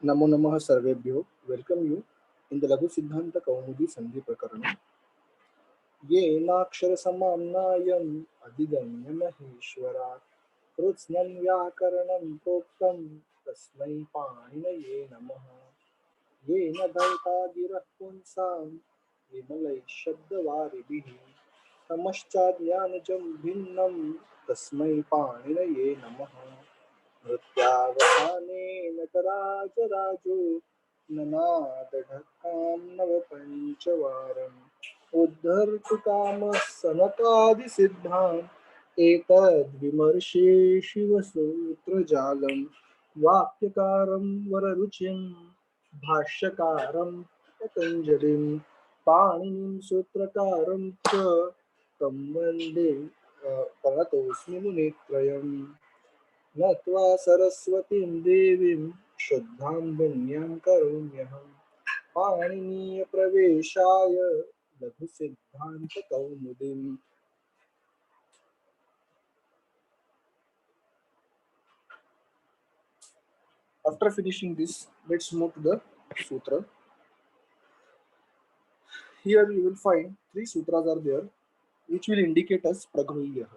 नमो नमः सर्वेभ्यो welcome you in the लघु सिद्धांत कौमुदी संधि प्रकरण येनाक्षरसमाम्नायम् अधिगम्य महेश्वरात् कृत्स्नं व्याकरणं प्रोक्तं तस्मै पाणिनये नमः येन भरतागिरः पुंसां विमलैः शब्दवारिभिः तमश्चाज्ञानजं भिन्नं तस्मै पाणिनये नमः नृत्यावसानेन तराजराजो ननादढक्कां नवपञ्चवारम् उद्धर्तुकामः सनकादिसिद्धान् एतद्विमर्शे शिवसूत्रजालं वाक्यकारं वररुचिं भाष्यकारं पतञ्जलिं पाणिनिं सूत्रकारं च तं वन्दे प्रणतोऽस्मि मुनित्रयम् नत्वा सरस्वतीं देवीं शुद्धां पुण्यां करोम्यहं पाणिनीयप्रवेशाय लघुसिद्धान्तकौमुदीम्. After finishing this, let's move to the sutra. Here you will find three sutras are there, which will indicate us प्रगृह्यः.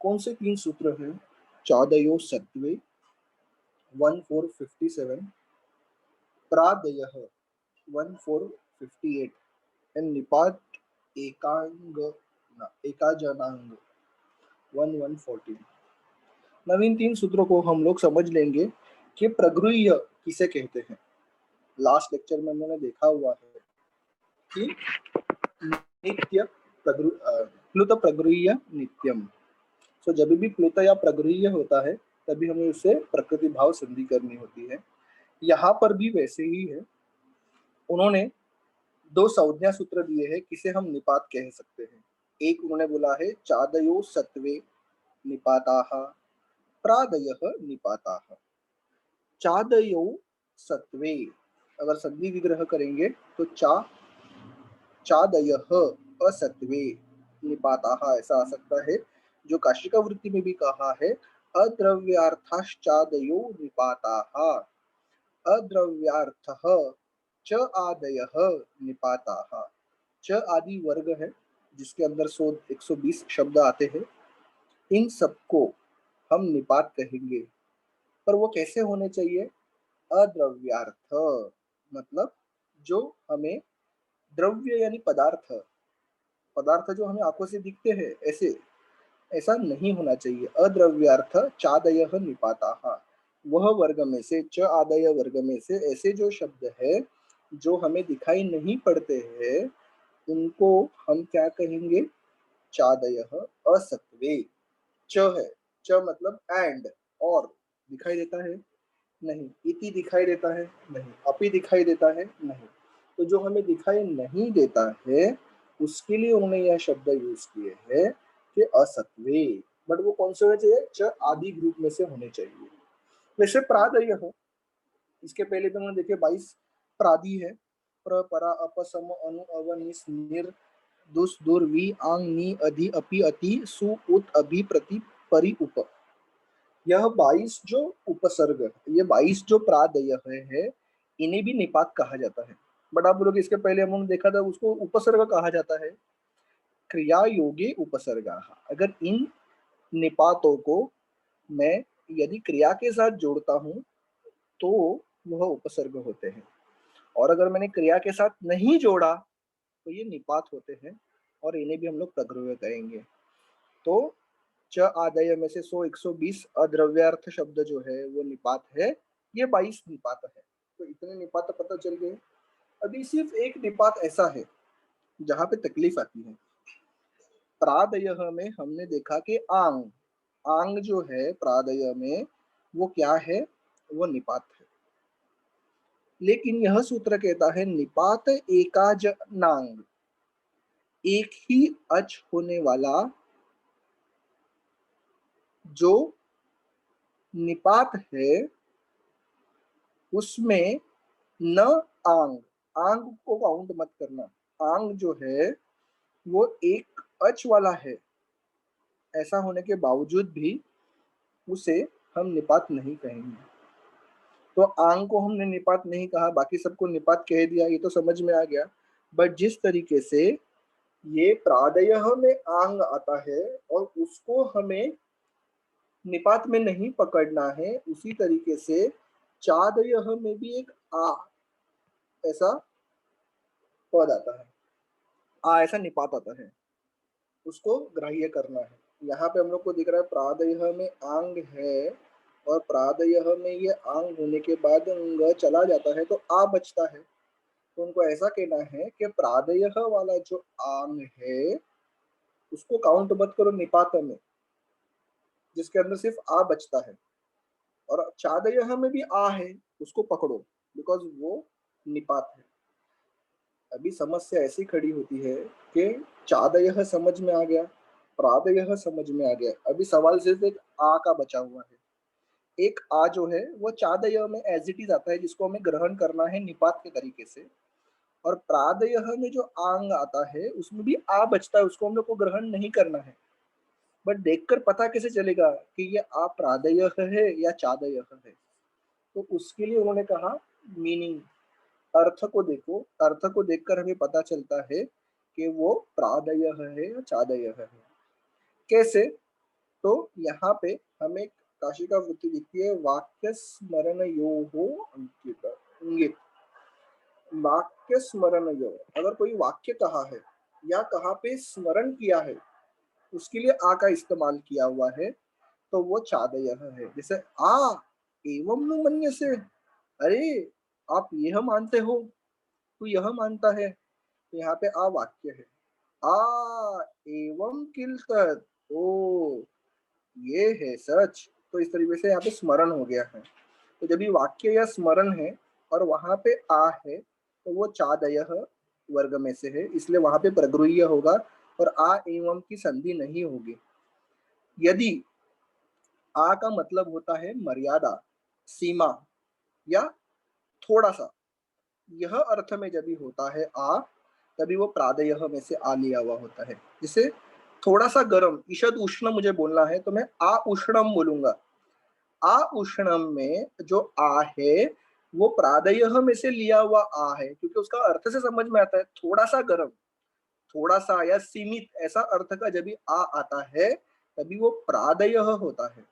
कौन से तीन सूत्र हैं? चादयो सत्वे 1457, प्रादयः 1458 and निपात एकाजनांग 1114. नवीन तीन सूत्रों को हम लोग समझ लेंगे कि प्रगृह्य किसे कहते हैं. लास्ट लेक्चर में हमने देखा हुआ है कि नित्य प्लुत प्रगृह्य नित्यम. सो जब भी प्लुत या प्रगृह्य होता है तभी हमें उससे प्रकृति भाव संधि करनी होती है. यहाँ पर भी वैसे ही है. उन्होंने दो संज्ञा सूत्र दिए हैं किसे हम निपात कह सकते हैं. एक उन्होंने बोला है चादयो सत्वे निपाताः प्रादयः निपाताः. चादयो सत्वे अगर संधि विग्रह करेंगे तो चादयः असत्वे निपाताः ऐसा आ सकता है. जो काशिका वृत्ति में भी कहा है अद्रव्यार्थाश्चादयो निपाताः अद्रव्यार्थः च आदयः निपाताः. च आदि वर्ग है जिसके अंदर 120 शब्द आते हैं. इन सबको हम निपात कहेंगे. पर वो कैसे होने चाहिए? अद्रव्यार्थ मतलब जो हमें द्रव्य यानी पदार्थ जो हमें आंखों से दिखते हैं ऐसा नहीं होना चाहिए. अद्रव्यार्थ चादयः निपाताः. वह वर्ग में से च आदय वर्ग में से ऐसे जो शब्द है जो हमें दिखाई नहीं पड़ते हैं उनको हम क्या कहेंगे? चादयः असत्वे. च है, च मतलब एंड और दिखाई देता है नहीं. इति दिखाई देता है नहीं. अपि दिखाई देता है नहीं. तो जो हमें दिखाई नहीं देता है उसके लिए उन्होंने यह शब्द यूज किए हैं कि असत्वे. बट वो कौन से होने चाहिए? च आदि ग्रुप में से होने चाहिए. वैसे प्रादय हो इसके पहले तो उन्होंने देखे 22 प्रादि है. प्र परा अप सम अनु अव निस निर दुस दुर वी आंग नी अधि अपि अति सु उत अभि प्रति परि उप. यह 22 जो उपसर्ग ये 22 जो प्रादय है इन्हें भी निपात कहा जाता है. बट आप बोलोगे इसके पहले हमने देखा था उसको उपसर्ग कहा जाता है. क्रिया योगे उपसर्गा. अगर इन निपातों को मैं यदि क्रिया के साथ जोड़ता हूं तो वह उपसर्ग होते हैं. और अगर मैंने क्रिया के साथ नहीं जोड़ा तो ये निपात होते हैं और इन्हें भी हम लोग प्रगृह्य कहेंगे. तो च आदय में से 120 अद्रव्यार्थ शब्द जो है वो निपात है. ये 22 निपात है. तो इतने निपात पता चल गए. अभी सिर्फ एक निपात ऐसा है जहां पे तकलीफ आती है. प्रादय में हमने देखा कि आंग आंग जो है प्रादय में वो क्या है? वो निपात है. लेकिन यह सूत्र कहता है निपात एकाजनांग. एक ही अच होने वाला जो निपात है उसमें न आंग आंग को काउंट मत करना. आंग जो है वो एक अच वाला है. ऐसा होने के बावजूद भी उसे हम निपात नहीं कहेंगे. तो आंग को हमने निपात नहीं कहा, बाकी सबको निपात कह दिया, ये तो समझ में आ गया। बट जिस तरीके से ये प्रादयः में आंग आता है और उसको हमें निपात में नहीं पकड़ना है, उसी तरीके से चादयः में भी एक आ ऐसा पद आता है, आ ऐसा निपात आता है, उसको ग्राह्य करना है। यहाँ पे हम लोग को दिख रहा है प्रादयः में आंग है और प्रादयः में ये आंग होने के बाद ग चला जाता है तो आ बचता है। तो उनको ऐसा कहना है कि प्रादयः वाला जो आंग है उसको काउंट मत करो निपात में, जिसके अंदर सिर्फ आ बचता है, और चादयः में भी आ है, उसको पकड़ो बिकॉज वो निपात है। अभी समस्या ऐसी खड़ी होती है कि चादयः समझ में आ गया, प्रादयः समझ में आ गया, अभी सवाल सिर्फ एक आ का बचा हुआ है। एक आ जो है वो चादयः में एज इट इज आता है, जिसको हमें ग्रहण करना है निपात के तरीके से, और प्रादयः में जो आंग आता है उसमें भी आ बचता है, उसको हम लोग को ग्रहण नहीं करना है। बट देखकर पता कैसे चलेगा कि ये आ प्रादयः है या चादयः है? तो उसके लिए उन्होंने कहा मीनिंग, अर्थ को देखो, अर्थ को देखकर हमें पता चलता है कि वो प्रादयः है या चादयः है। कैसे? तो यहाँ पे हमें काशी का वृत्ति दिखती है, वाक्य स्मरण यो हो अंकित इंगित। वाक्य स्मरण यो, अगर कोई वाक्य कहा है या कहाँ पे स्मरण किया है उसके लिए आ का इस्तेमाल किया हुआ है, तो वो चादयः है। जैसे आ एवं नु मन्य से, अरे आप यह मानते हो, तू यह मानता है, तो यहाँ पे आ वाक्य है। आ एवं किल तत्, ओ ये है सच, तो इस तरीके से यहाँ पे स्मरण हो गया है। तो जब ये वाक्य या स्मरण है और वहां पे आ है तो वो चादयः वर्ग में से है, इसलिए वहां पे प्रगृह्य होगा और आ एवं की संधि नहीं होगी। यदि आ का मतलब होता है मर्यादा, सीमा या थोड़ा सा, यह अर्थ में जब भी होता है आ, तभी वो प्रादयः में से आ लिया हुआ होता है। जिसे थोड़ा सा गर्म, ईषद उष्ण मुझे बोलना है तो मैं आ उष्णम बोलूंगा। आ उष्णम में जो आ है वो प्रादयः में से लिया हुआ आ है, क्योंकि उसका अर्थ से समझ में आता है थोड़ा सा गर्म, थोड़ा सा या सीमित, ऐसा अर्थ का जब भी आ आता है तभी वो प्रादयः होता है।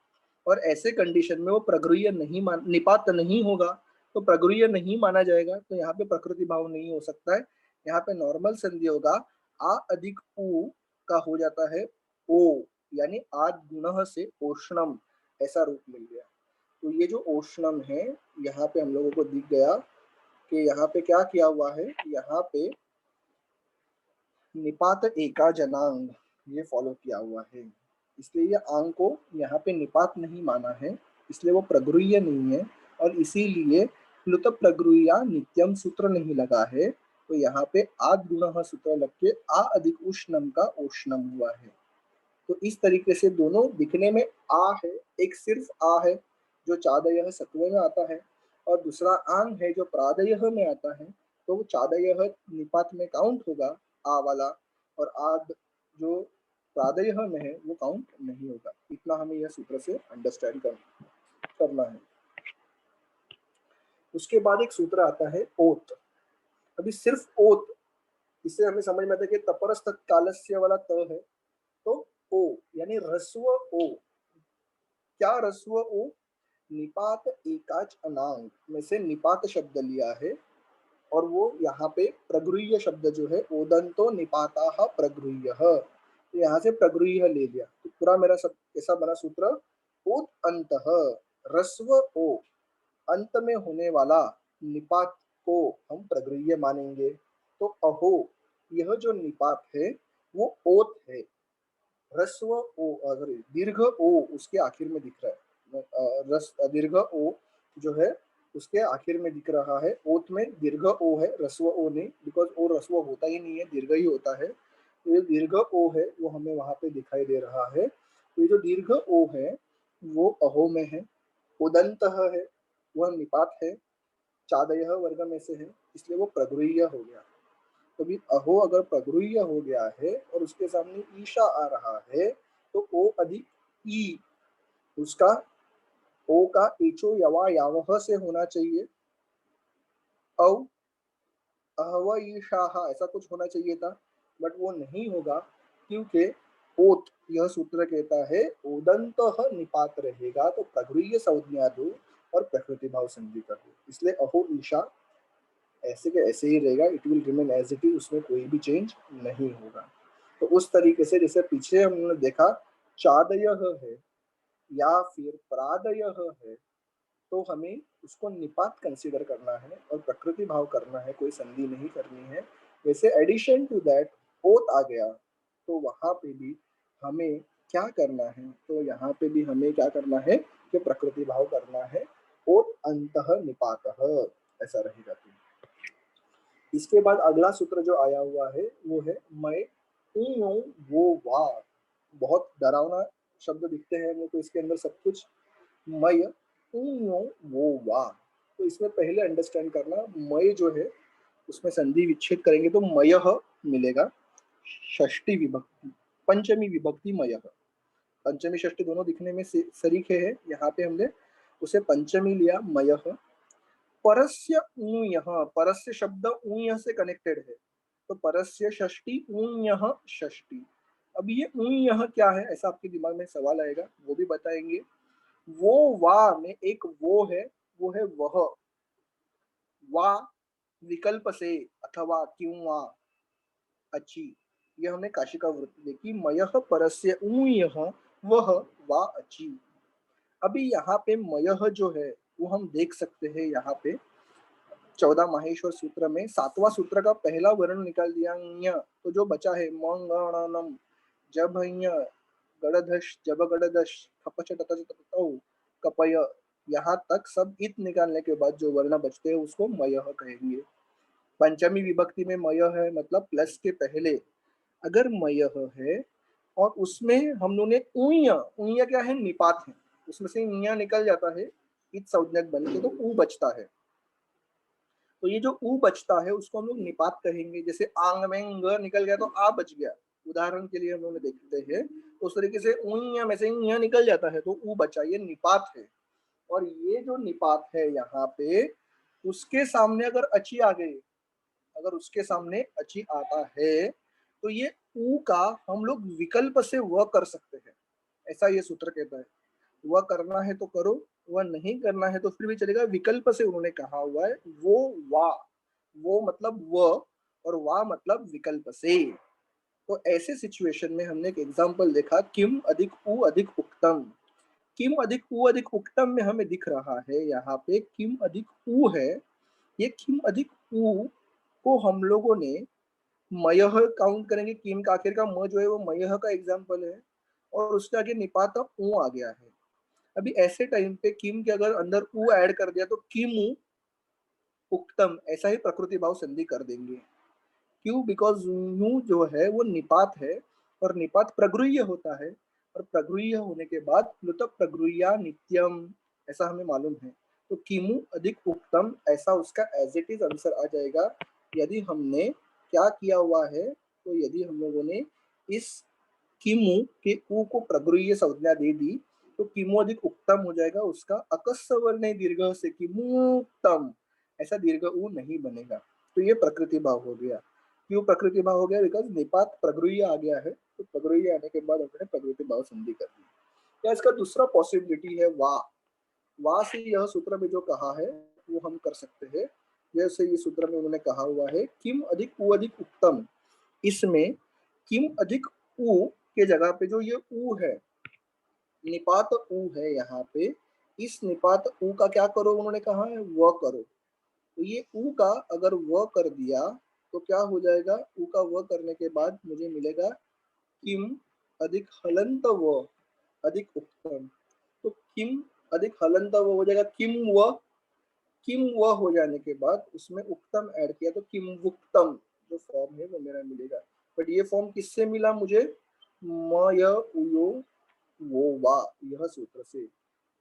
और ऐसे कंडीशन में वो प्रगृह्य नहीं मान, निपात नहीं होगा, तो प्रगृह्य नहीं माना जाएगा, तो यहाँ पे प्रकृति भाव नहीं हो सकता है। यहाँ पे नॉर्मल संधि होगा, आ अधिक उ का हो जाता है ओ, यानी आद गुण से ओष्णम, ऐसा रूप मिल गया। तो ये जो ओष्णम है यहाँ पे हम लोगों को दिख गया कि यहाँ पे क्या किया हुआ है, यहाँ पे निपात एका जनांग ये फॉलो किया हुआ है, इसलिए ये आंग को यहाँ पे निपात नहीं माना है, इसलिए वो प्रगृह्य नहीं है। और इसीलिए प्लुत प्रगृह्या नित्यम सूत्र नहीं लगा है, तो यहाँ पे आद गुण सूत्र लग के आ अधिक उष्णम का ओष्णम हुआ है। तो इस तरीके से दोनों दिखने में आ है, एक सिर्फ आ है जो चादयः सत्व में आता है, और दूसरा आंग है जो प्रादयः में आता है, तो वो चादयः निपात में काउंट होगा आ वाला, और आद जो प्रादयः में है वो काउंट नहीं होगा। इतना हमें यह सूत्र से अंडरस्टैंड करना है। उसके बाद एक सूत्र आता है ओत। अभी सिर्फ ओत, इससे हमें समझ में आता है कि तपरस्त कालस्य वाला त है, तो ओ यानी ह्रस्व ओ। क्या ह्रस्व ओ? निपात एकाच अनांग में से निपात शब्द लिया है, और वो यहाँ पे प्रगृह्य शब्द जो है ओदंतो निपाता प्रगृह्य, तो यहाँ से प्रगृह्य ले लिया, तो पूरा मेरा सब ऐसा बना सूत्र, ओत अंत ह्रस्व ओ, अंत में होने वाला निपात को हम प्रगृह्य मानेंगे। तो अहो, यह जो निपात है वो ओत है, ह्रस्व ओ, सॉरी दीर्घ ओ उसके आखिर में दिख रहा है, रस दीर्घ ओ जो है उसके आखिर में दिख रहा है, ओत में दीर्घ ओ है, ह्रस्व ओ नहीं, बिकॉज ओ ह्रस्व होता ही नहीं है, दीर्घ ही होता है। तो ये दीर्घ ओ है वो हमें वहां पे दिखाई दे रहा है, तो ये जो दीर्घ ओ है वो अहो में है, उदंत है वह निपात है, चादयः वर्ग में से है, इसलिए वो प्रगृह्य हो गया। तो भी अहो अगर प्रगृह्य हो गया है और उसके सामने ईशा आ रहा है, तो ओ अधिक ई उसका ओ का एचो यवा यावह से होना चाहिए, औ अहव ईशाह ऐसा कुछ होना चाहिए था, बट वो नहीं होगा क्योंकि ओत यह सूत्र कहता है ओदंत निपात रहेगा तो प्रगृह्य संज्ञा दो और प्रकृति भाव संधि कर दो, इसलिए अहो ईशा ऐसे के ऐसे ही रहेगा, it will remain as it is, उसमें कोई भी चेंज नहीं होगा। तो उस तरीके से जैसे पीछे हमने देखा चादय है या फिर प्रादय है, तो हमें उसको निपात कंसीडर करना है और प्रकृति भाव करना है, कोई संधि नहीं करनी है। वैसे एडिशन टू दैट ओत आ गया, तो वहां पे भी हमें क्या करना है, तो यहाँ पे भी हमें क्या करना है कि प्रकृति भाव करना है, ओत अंतः निपातः ऐसा रहेगा। इसके बाद अगला सूत्र जो आया हुआ है वो है मैं ऊ वो वाह। बहुत डरावना शब्द दिखते हैं वो, तो इसके अंदर सब कुछ मय ऊ वो वाह। तो इसमें पहले अंडरस्टैंड करना, मय जो है उसमें संधि विच्छेद करेंगे तो मयः मिलेगा, षष्ठी विभक्ति पंचमी विभक्ति मयः। पंचमी षष्ठी दोनों दिखने में सरीखे है, यहाँ पे हमने उसे पंचमी लिया मयः। परस्य ऊयः, परस्य शब्द ऊयः से कनेक्टेड है, तो परस्य षष्ठी ऊयः षष्ठी। अब ये ऊयः क्या है, ऐसा आपके दिमाग में सवाल आएगा, वो भी बताएंगे। वो वा में एक वो है, वो है वह, वा विकल्प से अथवा क्यों वा अच्छी, ये हमने काशिका वृत्ति देखी, मयः परस्य ऊयः वह वा अच्छी। अभी यहाँ पे मयः जो है वो हम देख सकते हैं, यहाँ पे 14 माहेश्वर सूत्र में 7वां सूत्र का पहला वर्ण निकाल दिया ञ, तो जो बचा है मंगणनम जब गड़धश जब गड़दश खपच कपय, यहाँ तक सब इत निकालने के बाद जो वर्ण बचते हैं उसको मयः कहेंगे। पंचमी विभक्ति में मयः है, मतलब प्लस के पहले अगर मयः है और उसमें हम लोगों ने ऊय, ऊय क्या है निपात है, उसमें से ञ निकल जाता है इत संज्ञक बन के, तो ऊ बचता है। तो ये जो ऊ बचता है उसको हम लोग निपात कहेंगे। जैसे आंग में ग निकल गया तो आ बच गया, उदाहरण के लिए हम लोग देखते हैं। उस तरीके से ऊई में से य निकल जाता है तो ऊ बचा, ये निपात है। और ये जो निपात है यहाँ पे, उसके सामने अगर अची आ गई, अगर उसके सामने अची आता है तो ये ऊ का हम लोग विकल्प से वह कर सकते हैं, ऐसा ये सूत्र कहता है। वह करना है तो करो, वह नहीं करना है तो फिर भी चलेगा, विकल्प से उन्होंने कहा हुआ है। वो वा, वो मतलब वह और वा मतलब विकल्प से। तो ऐसे सिचुएशन में हमने एक एग्जांपल देखा, किम अधिक उ अधिक उक्तम। किम अधिक उ अधिक उक्तम में हमें दिख रहा है यहाँ पे किम अधिक उ है, ये किम अधिक उ को हम लोगों ने मयः काउंट करेंगे, किम का आखिर का म जो है वो मयः का एग्जाम्पल है और उसके आगे निपात ऊ आ गया है। अभी ऐसे टाइम पे किम के अगर अंदर ऊ ऐड कर दिया तो किमु उक्तम ऐसा ही प्रकृति भाव संधि कर देंगे। क्यों? बिकॉज यू जो है वो निपात है और निपात प्रगृह्य होता है, और प्रगृह्य होने के बाद प्लुत प्रगृह्या नित्यम ऐसा हमें मालूम है। तो किमु अधिक उक्तम ऐसा उसका एज इट इज आंसर आ जाएगा। यदि हमने क्या किया हुआ है, तो यदि हम लोगों ने इस किमु के ऊ को प्रगृह्य संज्ञा दे दी तो किमु अधिक उक्तम हो जाएगा, उसका अकस्य वर्ण दीर्घ से किमुक्तम ऐसा दीर्घ ऊ नहीं बनेगा। तो ये प्रकृति भाव हो गया। क्यों प्रकृति भाव हो गया? बिकॉज निपात प्रगृह्य आ गया है, तो प्रगृह्य आने के बाद हमने प्रकृति भाव संधि कर दी। या इसका दूसरा पॉसिबिलिटी है वा, वा से यह सूत्र में जो कहा है वो हम कर सकते हैं। जैसे ये सूत्र में उन्होंने कहा हुआ है किम अधिक उ अधिक उक्तम, इसमें किम अधिक उ के जगह पे जो ये उ है, निपात उ है यहाँ पे, इस निपात उ का क्या करो, उन्होंने कहा है व करो। तो ये उ का अगर व कर दिया तो क्या हो जाएगा, उ का व करने के बाद मुझे मिलेगा किम अधिक हलंत व अधिक उक्तम। तो किम अधिक हलंत व हो जाएगा किम व, किम व हो जाने के बाद उसमें उक्तम ऐड किया तो किम वुक्तम जो फॉर्म है वो मेरा मिलेगा। बट ये फॉर्म किससे मिला मुझे? म य उयो वो वा यह सूत्र से।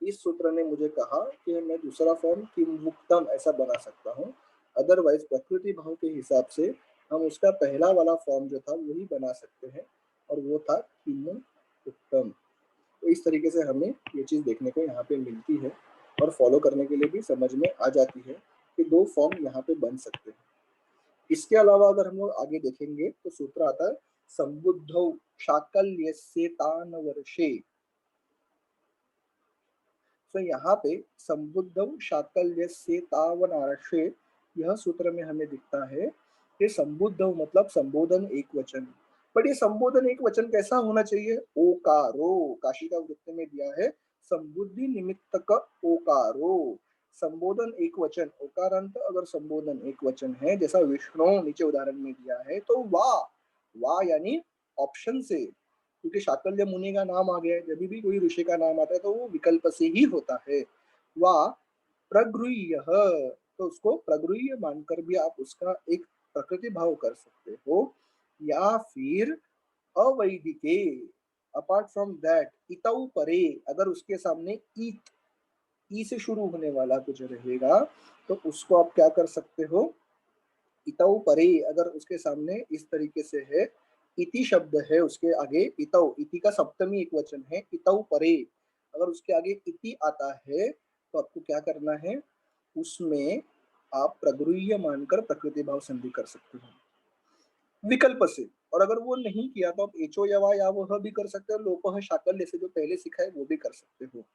इस सूत्र ने मुझे कहा कि मैं दूसरा फॉर्म किमुक्तम ऐसा बना सकता हूँ। अदरवाइज प्रकृति भाव के हिसाब से हम उसका पहला वाला फॉर्म जो था वही बना सकते हैं, और वो था किमुक्तम। तो इस तरीके से हमें ये चीज़ देखने को यहाँ पे मिलती है और फॉलो करने के लिए भी समझ में आ जाती है कि 2 फॉर्म यहाँ पे बन सकते हैं। इसके अलावा अगर हम लोग आगे देखेंगे तो सूत्र आता है संबुद्धौ शाकल्यस्य तानवर्षे। तो यहाँ पे संबुद्धौ शाकल्यस्य तावनार्षे यह सूत्र में हमें दिखता है कि संबुद्धौ मतलब संबोधन एक वचन। बट ये संबोधन एक वचन कैसा होना चाहिए? ओकारो। काशिका वृत्त में दिया है संबुद्धि निमित्तक ओकारो। संबोधन एक वचन, ओकारांत अगर संबोधन एक वचन है, जैसा विष्णु नीचे उदाहरण में दिया है, तो वाह वाह यानी ऑप्शन से, क्योंकि शाकल्य मुनि का नाम आ गया है, जब भी कोई ऋषि का नाम आता है तो वो विकल्प से ही होता है। वा प्रगृह्य, तो उसको प्रगृह्य मानकर भी आप उसका एक प्रकृति भाव कर सकते हो, या फिर अवैधिके, अपार्ट फ्रॉम दैट इतौ परे, अगर उसके सामने ईत, ई से शुरू होने वाला कुछ रहेगा तो उसको आप क्या कर सकते हो, इतौ परे, अगर उसके सामने इस तरीके से है, इति शब्द है उसके आगे, इतौ, इति का सप्तमी एक वचन है, इतौ परे, अगर उसके आगे इति आता है तो आपको क्या करना है, उसमें आप प्रगृह्य मानकर प्रकृति भाव संधि कर सकते हो विकल्प से। और अगर वो नहीं किया तो आप एचो यवा या वह भी कर सकते हो, लोपह शाकल्य से जो पहले सीखा है वो भी कर सकते हो।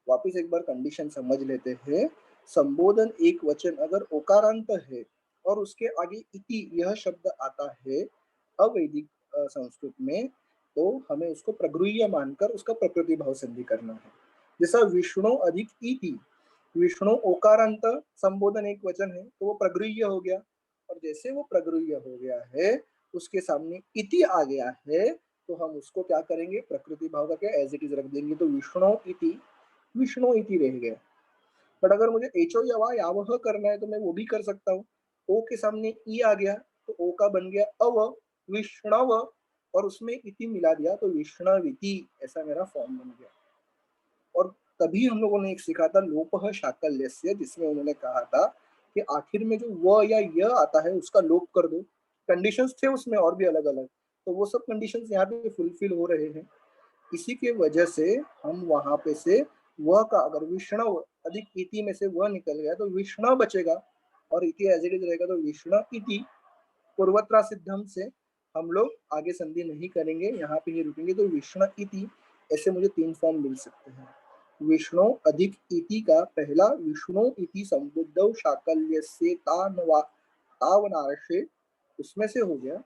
वापिस एक बार कंडीशन समझ लेते हैं। संबोधन एक वचन अगर ओकारांत है और उसके आगे इति यह शब्द आता है अवैदिक संस्कृत में, तो हमें उसको प्रगृह्य मानकर उसका प्रकृति भाव संधि करना है। जैसा विष्णु अधिक इति, विष्णु ओकारांत संबोधन एक वचन है तो वो प्रगृह्य हो गया, और जैसे वो प्रगृह्य हो गया है उसके सामने इति आ गया है तो हम उसको क्या करेंगे, प्रकृति भाव का क्या एज इट इज रख देंगे, तो विष्णु इति, विष्णु इति रह गया। बट अगर मुझे एचो या वा यावह करना है तो मैं वो भी कर सकता हूँ। ओ के सामने ई आ गया तो ओ का बन गया अव, विष्णव, और उसमें इति मिला दिया तो विष्णविति, ऐसा मेरा फॉर्म बन गया। और तभी हम लोगों ने एक सीखा था लोपह शाकल्यस्य, जिसमें उन्होंने कहा था कि आखिर में जो व या य आता है उसका लोप कर दो। कंडीशंस थे उसमें और भी अलग अलग, तो वो सब कंडीशंस यहाँ पे फुलफिल हो रहे हैं। इसी के वजह से हम वहां पे से वह का अगर विष्णव अधिक इति में से वह निकल गया तो विष्णु बचेगा, और इति एज इट इज रहेगा तो विष्णु इति। पूर्वत्रा सिद्धम से हम लोग आगे संधि नहीं करेंगे, यहाँ पे ही रुकेंगे, तो विष्णु इति, ऐसे मुझे 3 फॉर्म मिल सकते हैं। विष्णु अधिक इति का पहला विष्णु इति संबुद्धौ शाकल्यस्य तावनार्षे, उसमें से हो गया,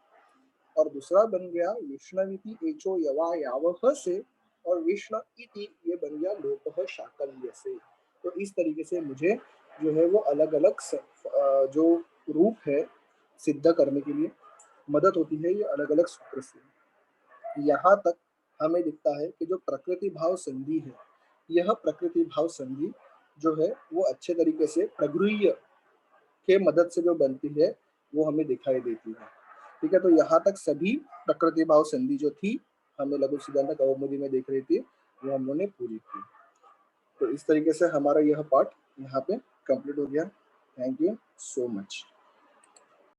और दूसरा बन गया विष्णविति एचो यवा यावह से, और विष्णु इति ये बन गया लोपह शाकल्य से। तो इस तरीके से मुझे जो है वो अलग अलग जो रूप है सिद्ध करने के लिए मदद होती है ये अलग अलग सूत्र से। यहाँ तक हमें दिखता है कि जो प्रकृति भाव संधि है, यह प्रकृति भाव संधि जो है वो अच्छे तरीके से प्रगृह्य के मदद से जो बनती है वो हमें दिखाई देती है। ठीक है, तो यहाँ तक सभी प्रकृति भाव संधि जो थी हमें लघु सिद्धांत कौमुदी में देख रही थी वो हम लोगों ने पूरी की। तो इस तरीके से हमारा यह पार्ट यहाँ पे कंप्लीट हो गया। Thank you so much.